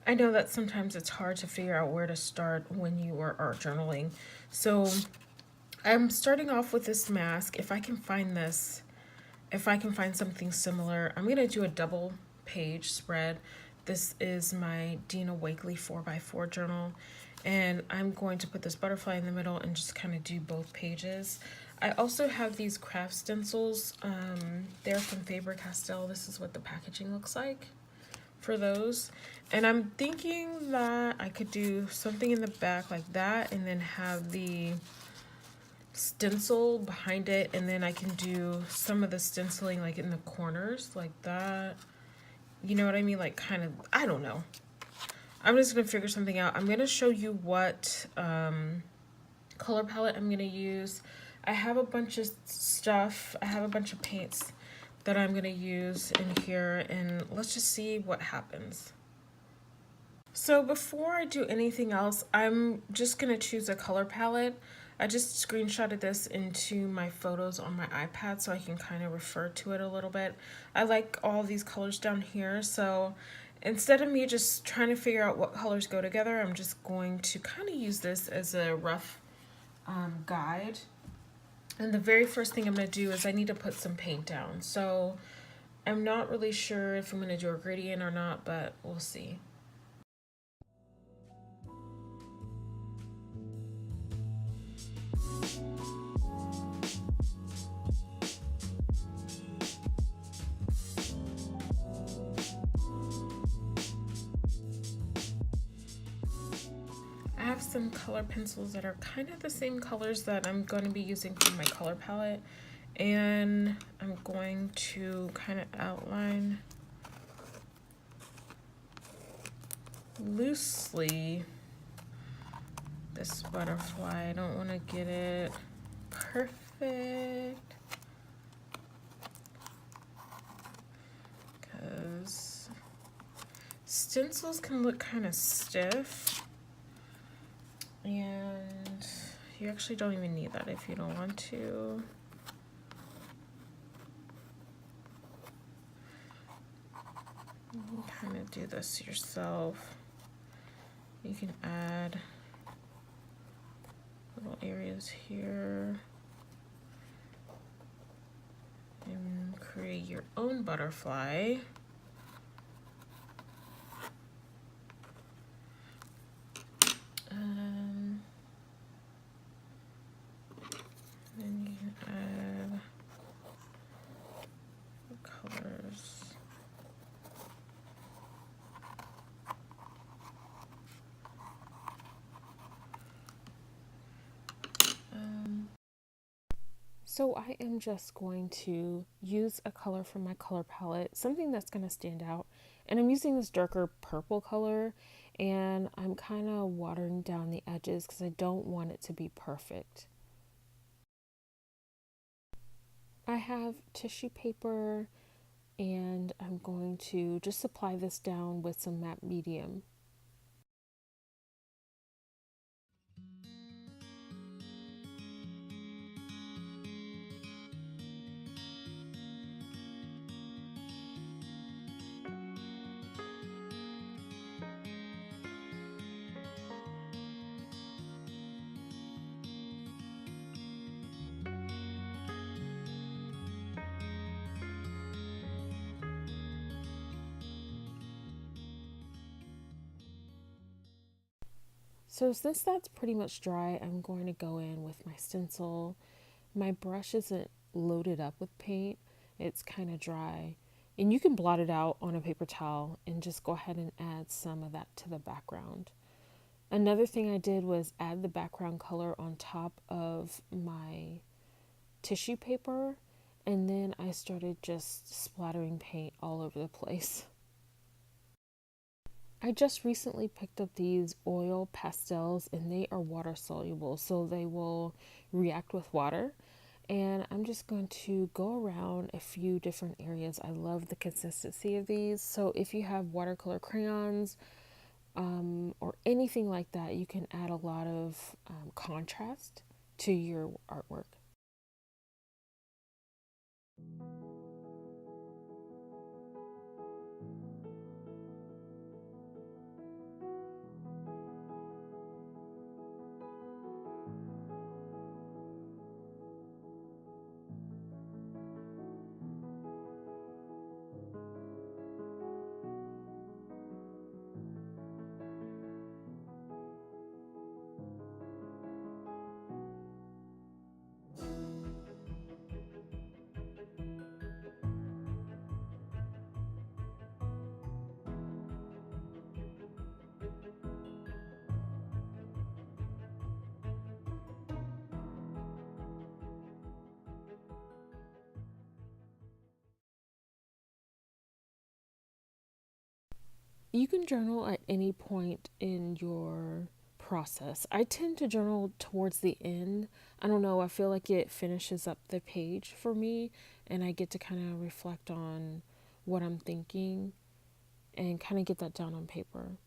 I know that sometimes it's hard to figure out where to start when you are art journaling. So I'm starting off with this mask. If I can find something similar, I'm going to do a double page spread. This is my Dina Wakley 4x4 journal. And I'm going to put this butterfly in the middle and just kind of do both pages. I also have these craft stencils. They're from Faber-Castell. This is what the packaging looks like for those. And I'm thinking that I could do something in the back like that and then have the stencil behind it, and then I can do some of the stenciling like in the corners like that. You know what I mean? Like kind of, I don't know. I'm just gonna figure something out. I'm gonna show you what color palette I'm gonna use. I have a bunch of stuff. I have a bunch of paints that I'm gonna use in here, and let's just see what happens. So before I do anything else, I'm just gonna choose a color palette. I just screenshotted this into my photos on my iPad so I can kind of refer to it a little bit. I like all these colors down here, so instead of me just trying to figure out what colors go together, I'm just going to kind of use this as a rough guide. And the very first thing I'm going to do is I need to put some paint down. So I'm not really sure if I'm going to do a gradient or not, but we'll see. I have some color pencils that are kind of the same colors that I'm going to be using for my color palette, and I'm going to kind of outline loosely this butterfly. I don't want to get it perfect because stencils can look kind of stiff. And you actually don't even need that if you don't want to. You can kind of do this yourself. You can add little areas here and create your own butterfly. Then you can add the colors. So I am just going to use a color from my color palette, something that's going to stand out. And I'm using this darker purple color, and I'm kind of watering down the edges because I don't want it to be perfect. I have tissue paper, and I'm going to just apply this down with some matte medium. So since that's pretty much dry, I'm going to go in with my stencil. My brush isn't loaded up with paint. It's kind of dry. And you can blot it out on a paper towel and just go ahead and add some of that to the background. Another thing I did was add the background color on top of my tissue paper, and then I started just splattering paint all over the place. I just recently picked up these oil pastels, and they are water soluble, so they will react with water. And I'm just going to go around a few different areas. I love the consistency of these. So if you have watercolor crayons or anything like that, you can add a lot of contrast to your artwork. You can journal at any point in your process. I tend to journal towards the end. I don't know, I feel like it finishes up the page for me, and I get to kind of reflect on what I'm thinking and kind of get that down on paper.